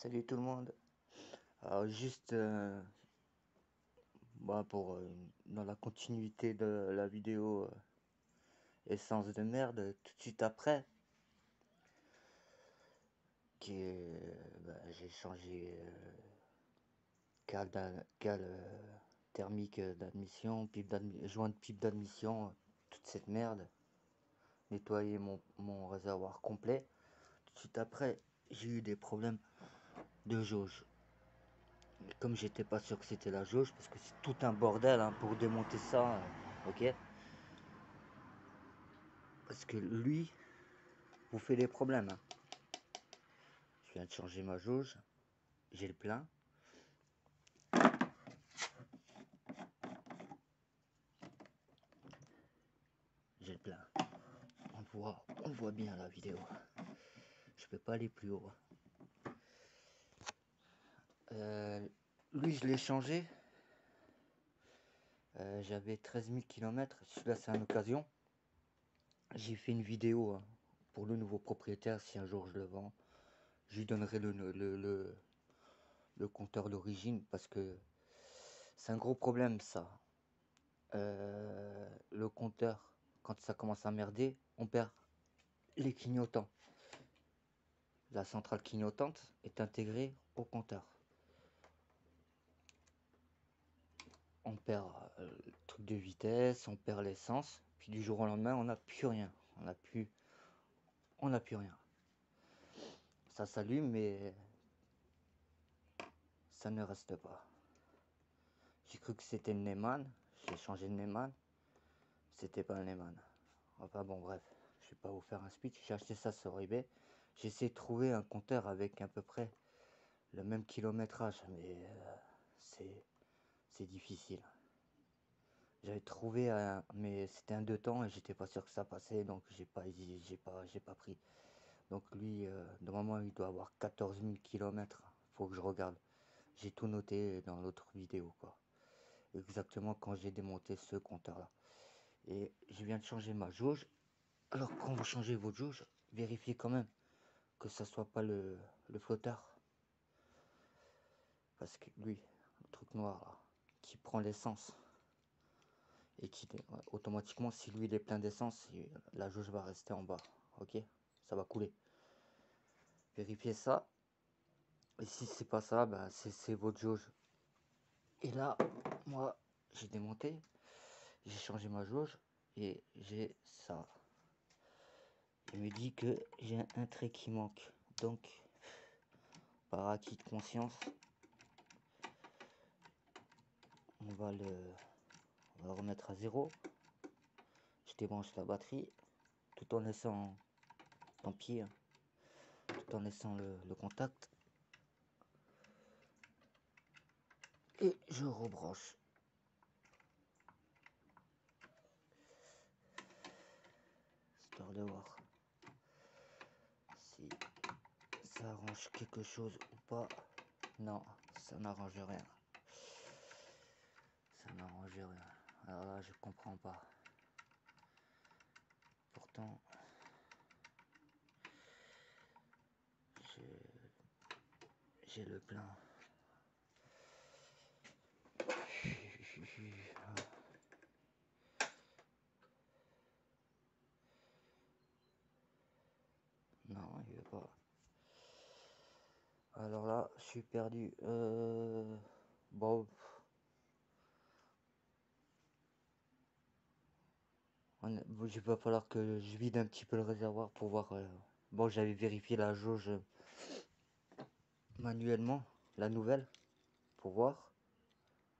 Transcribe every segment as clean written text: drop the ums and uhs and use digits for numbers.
Salut tout le monde. Alors juste dans la continuité de la vidéo essence de merde tout de suite après j'ai changé cale thermique d'admission, joint de pipe d'admission, toute cette merde, nettoyer mon réservoir complet. Tout de suite après, j'ai eu des problèmes de jauge. Comme j'étais pas sûr que c'était la jauge, parce que c'est tout un bordel hein, pour démonter ça, ok. Parce que lui vous fait des problèmes. Hein. Je viens de changer ma jauge, j'ai le plein. J'ai le plein. On le voit bien la vidéo. Je peux pas aller plus haut. Lui, je l'ai changé. J'avais 13 000 km. Celui-là, c'est une occasion. J'ai fait une vidéo hein, pour le nouveau propriétaire. Si un jour je le vends, je lui donnerai le compteur d'origine parce que c'est un gros problème ça. Le compteur, quand ça commence à merder, on perd les clignotants. La centrale clignotante est intégrée au compteur. On perd le truc de vitesse, on perd l'essence, puis du jour au lendemain, on n'a plus rien. On n'a plus rien. Ça s'allume, mais ça ne reste pas. J'ai cru que c'était une Neumann, j'ai changé de Neumann, c'était pas un Neumann. Enfin bon, bref, je vais pas vous faire un speech. J'ai acheté ça sur eBay. J'ai essayé de trouver un compteur avec à peu près le même kilométrage, mais c'est difficile. J'avais trouvé mais c'était un 2 temps et j'étais pas sûr que ça passait, donc j'ai pas pris. Donc lui, normalement, il doit avoir 14 000 km. Faut que je regarde. J'ai tout noté dans l'autre vidéo, quoi. Exactement quand j'ai démonté ce compteur-là. Et je viens de changer ma jauge. Alors quand vous changez votre jauge, vérifiez quand même que ça soit pas le flotteur. Parce que lui, le truc noir là, qui prend l'essence et qui automatiquement, si lui il est plein d'essence, la jauge va rester en bas. Ok, ça va couler. Vérifiez ça. Et si c'est pas ça, ben c'est votre jauge. Et là, moi, j'ai démonté, j'ai changé ma jauge et j'ai ça. Il me dit que j'ai un trait qui manque. Donc, par acquis de conscience, on va le remettre à zéro. Je débranche la batterie tout en laissant, tant pis, tout en laissant le contact. Et je rebranche. Histoire de voir si ça arrange quelque chose ou pas. Non, ça n'arrange rien. Ça n'arrange rien. Alors là, je comprends pas. Pourtant, j'ai le plein. Non, il veut pas. Alors là, je suis perdu. Bon. Il va falloir que je vide un petit peu le réservoir pour voir. Bon, j'avais vérifié la jauge manuellement, la nouvelle, pour voir.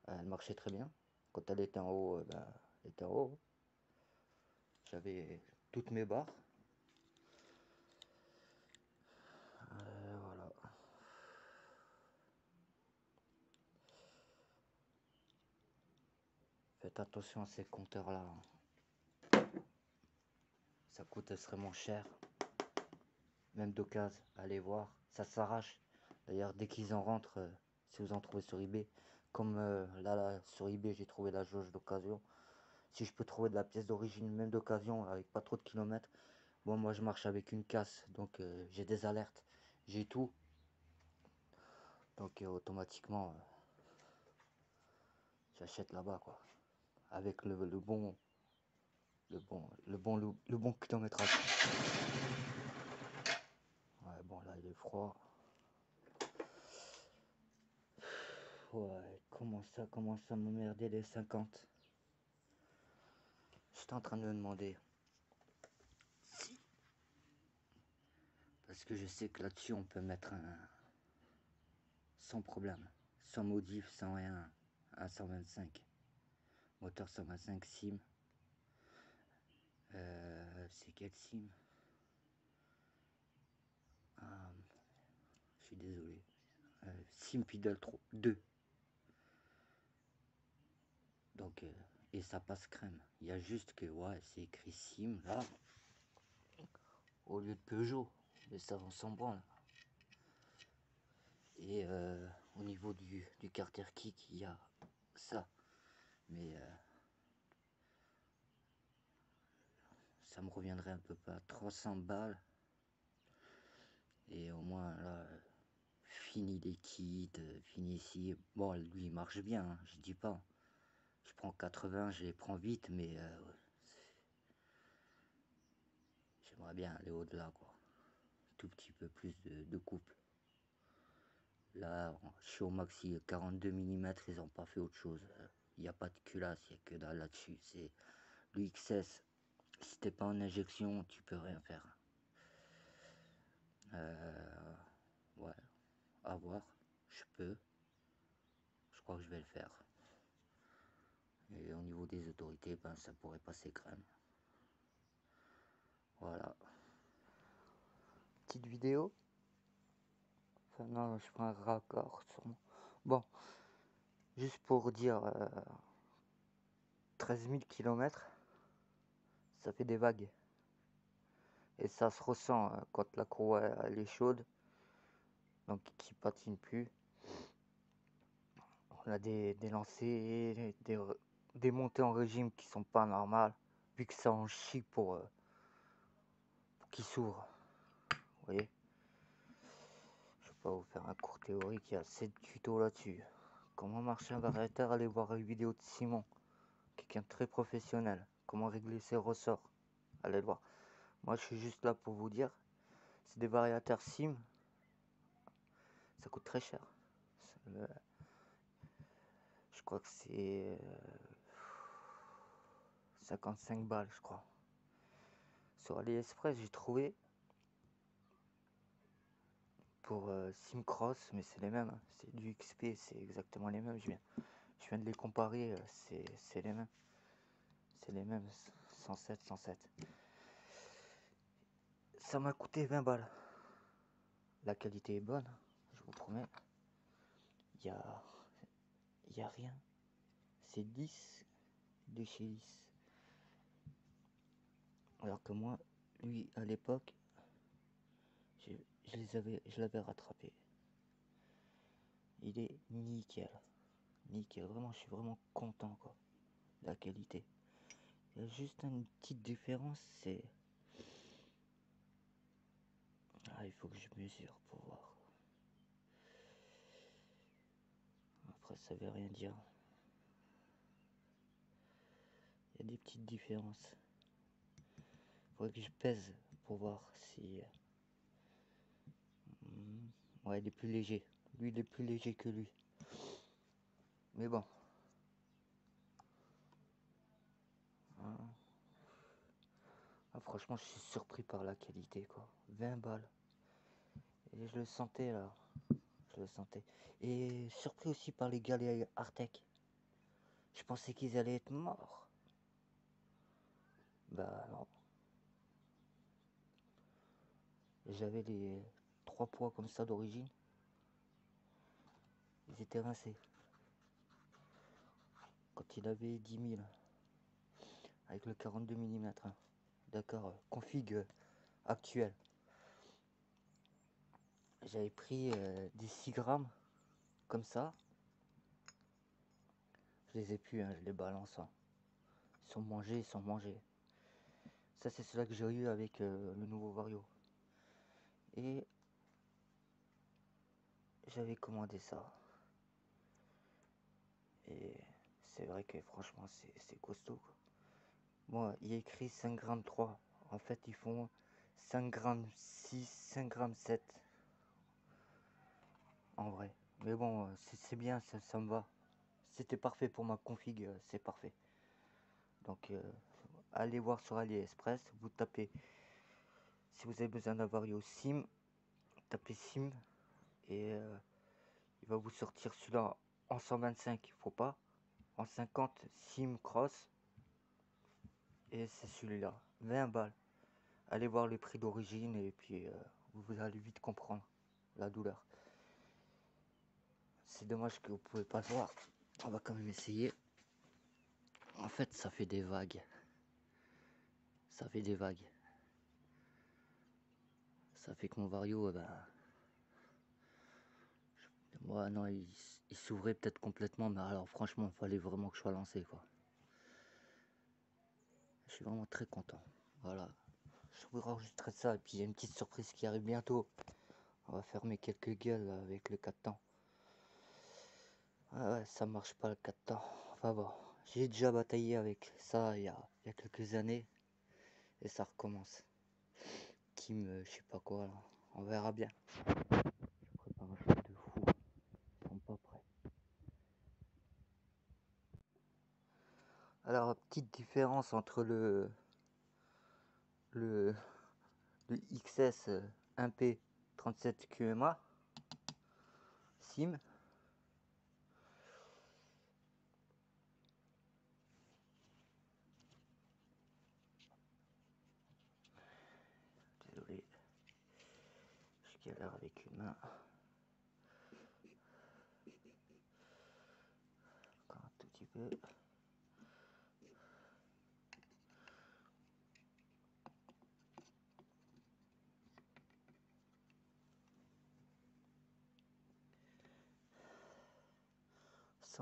Elle marchait très bien. Quand elle était en haut, elle était en haut. J'avais toutes mes barres. Voilà. Faites attention à ces compteurs-là. Ça coûte extrêmement cher. Même d'occasion, allez voir. Ça s'arrache. D'ailleurs, dès qu'ils en rentrent, si vous en trouvez sur eBay, comme là, sur eBay, j'ai trouvé la jauge d'occasion. Si je peux trouver de la pièce d'origine, même d'occasion, avec pas trop de kilomètres. Bon, moi, je marche avec une casse, donc j'ai des alertes. J'ai tout. Donc automatiquement, j'achète là-bas quoi. Avec le bon kilométrage. Ouais, bon là il est froid. Ouais, comment ça m'emmerder les 50. J'étais en train de me demander si, parce que je sais que là-dessus on peut mettre un sans problème, sans modif, sans rien, un 125. Moteur 125 sim. C'est quel sim? Ah, je suis désolé. Sim Piddle 2. Donc, et ça passe crème. Il y a juste que, ouais, c'est écrit sim là, au lieu de Peugeot. Mais ça, on s'en branle. Et au niveau du carter kick, il y a ça. Mais ça me reviendrait un peu pas. 300 balles. Et au moins, là, fini les kits, fini ici. Bon, lui, il marche bien, hein, je dis pas. Je prends 80, je les prends vite, mais j'aimerais bien aller au-delà, quoi. Tout petit peu plus de couple. Là, je suis au maxi 42 mm, ils n'ont pas fait autre chose. Il n'y a pas de culasse, il n'y a que dalle là-dessus. C'est le XS. Si t'es pas en injection, tu peux rien faire. Ouais, à voir. Je peux. Je crois que je vais le faire. Et au niveau des autorités, ben ça pourrait passer crème. Voilà. Petite vidéo. Enfin non, je prends un raccord sûrement. Bon, juste pour dire 13 000 km, ça fait des vagues. Et ça se ressent quand la courroie elle est chaude, donc qui patine plus. On a des lancers, des montées en régime qui sont pas normales, vu que ça en chie pour qu'il s'ouvre. Vous voyez, je vais pas vous faire un cours théorique, il y a 7 tutos là-dessus. Comment marcher un variateur, allez voir une vidéo de Simon, quelqu'un de très professionnel. Comment régler ses ressorts, allez le voir. Moi je suis juste là pour vous dire, c'est des variateurs sim, ça coûte très cher. Je crois que c'est 55 balles, je crois. Sur AliExpress, j'ai trouvé pour Simcross, mais c'est les mêmes. C'est du XP, c'est exactement les mêmes. Je viens de les comparer, c'est les mêmes. C'est les mêmes, 107, 107. Ça m'a coûté 20 balles. La qualité est bonne, je vous promets. Il y a rien. C'est 10 de chez 10. Alors que moi, lui, à l'époque, je l'avais rattrapé. Il est nickel. Nickel, vraiment, je suis vraiment content, quoi. De la qualité. Il y a juste une petite différence, c'est... Ah, il faut que je mesure pour voir. Après, ça veut rien dire. Il y a des petites différences. Il faudrait que je pèse pour voir si... Ouais, il est plus léger. Lui, il est plus léger que lui. Mais bon. Hein. Ah, franchement, je suis surpris par la qualité, quoi. 20 balles. Et je le sentais, là. Je le sentais. Et surpris aussi par les gars, les Artec. Je pensais qu'ils allaient être morts. Bah non. J'avais les 3 poids comme ça d'origine. Ils étaient rincés. Quand il avait 10 000. Avec le 42 mm. D'accord. Config actuel. J'avais pris des 6 grammes. Comme ça. Je les ai plus, hein, je les balance. Hein. Ils sont mangés, ils sont mangés. Ça, c'est cela que j'ai eu avec le nouveau Vario. Et j'avais commandé ça. Et c'est vrai que franchement, c'est costaud, quoi. Moi, il y a écrit 5 grammes 3. En fait, ils font 5 grammes 6, 5 grammes 7. En vrai. Mais bon, c'est bien, ça me va. C'était parfait pour ma config, c'est parfait. Donc, allez voir sur AliExpress. Vous tapez, si vous avez besoin d'un Vario Sim, tapez Sim. Et il va vous sortir celui-là en 125, il faut pas. En 50, Sim Cross. Et c'est celui-là, 20 balles. Allez voir les prix d'origine et puis vous allez vite comprendre la douleur. C'est dommage que vous pouvez pas le voir. On va quand même essayer. En fait, ça fait des vagues. Ça fait des vagues. Ça fait que mon Vario, moi non, il s'ouvrait peut-être complètement, mais alors franchement, il fallait vraiment que je sois lancé, quoi. Je suis vraiment très content. Voilà. Je voudrais enregistrer ça et puis il y a une petite surprise qui arrive bientôt. On va fermer quelques gueules avec le 4 temps. Ah ouais, ça marche pas le 4 temps. Enfin bon, j'ai déjà bataillé avec ça il y a quelques années et ça recommence. Je sais pas quoi là. On verra bien. Je prépare un truc de fou. Ils sont pas prêts. Alors, petite différence entre le, le XS 1P 37 QMA SIM. Désolé, je galère avec une main. Encore un tout petit peu. «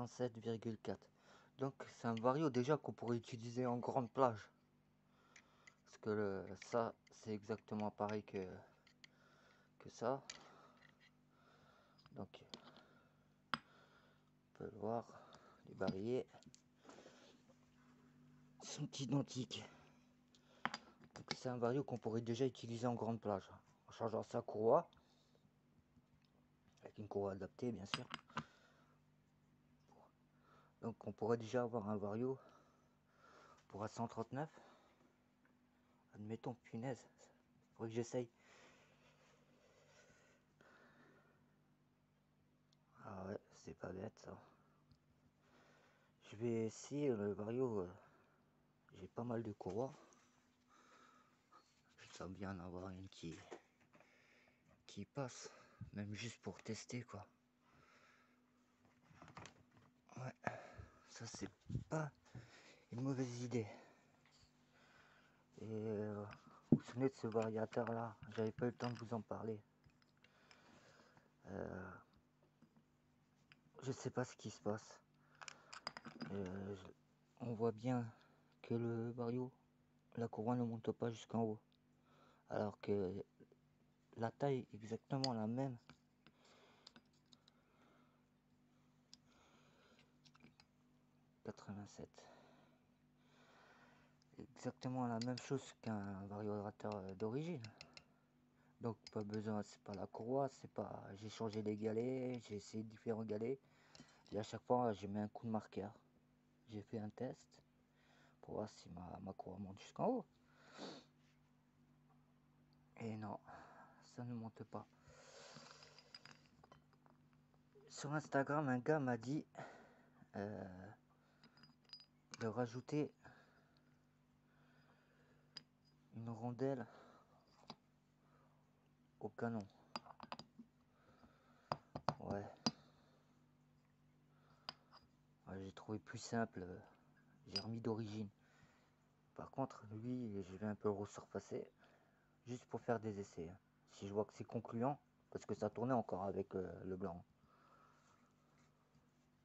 107,4. Donc c'est un Vario déjà qu'on pourrait utiliser en grande plage. Parce que ça c'est exactement pareil que ça. Donc on peut le voir, les barillet sont identiques. Donc c'est un Vario qu'on pourrait déjà utiliser en grande plage. En changeant sa courroie. Avec une courroie adaptée bien sûr. Donc on pourrait déjà avoir un Vario pour à 139. Admettons, punaise, il faudrait que j'essaye. Ah ouais, c'est pas bête ça. Je vais essayer le Vario. J'ai pas mal de courroies. J'aimerais bien en avoir une qui passe. Même juste pour tester quoi. Ouais, ça c'est pas une mauvaise idée. Et vous vous souvenez de ce variateur là? J'avais pas eu le temps de vous en parler. Je sais pas ce qui se passe. On voit bien que le Vario, la courroie ne monte pas jusqu'en haut. Alors que la taille est exactement la même. 87. Exactement la même chose qu'un variateur d'origine. Donc pas besoin, c'est pas la courroie, c'est pas. J'ai changé les galets, j'ai essayé différents galets. Et à chaque fois j'ai mis un coup de marqueur. J'ai fait un test pour voir si ma courroie monte jusqu'en haut. Et non, ça ne monte pas. Sur Instagram, un gars m'a dit de rajouter une rondelle au canon. Ouais. Ouais, j'ai trouvé plus simple. J'ai remis d'origine. Par contre, lui, je vais un peu le resurfacer. Juste pour faire des essais. Si je vois que c'est concluant, parce que ça tournait encore avec le blanc.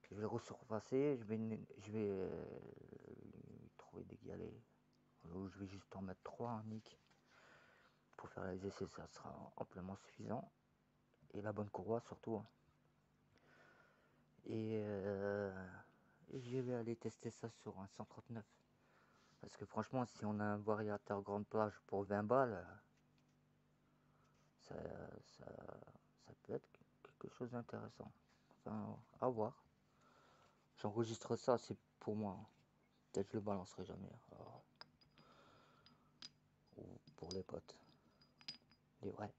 Je vais le resurfacer, je vais trouver des galets. Ou je vais juste en mettre 3 en nick. Pour faire les essais, ça sera amplement suffisant. Et la bonne courroie surtout. Et je vais aller tester ça sur un 139. Parce que franchement, si on a un variateur grande plage pour 20 balles, ça, ça, ça peut être quelque chose d'intéressant. Enfin, à voir. J'enregistre ça, c'est pour moi. Peut-être je le balancerai jamais. Alors, ou pour les potes. Les vrais.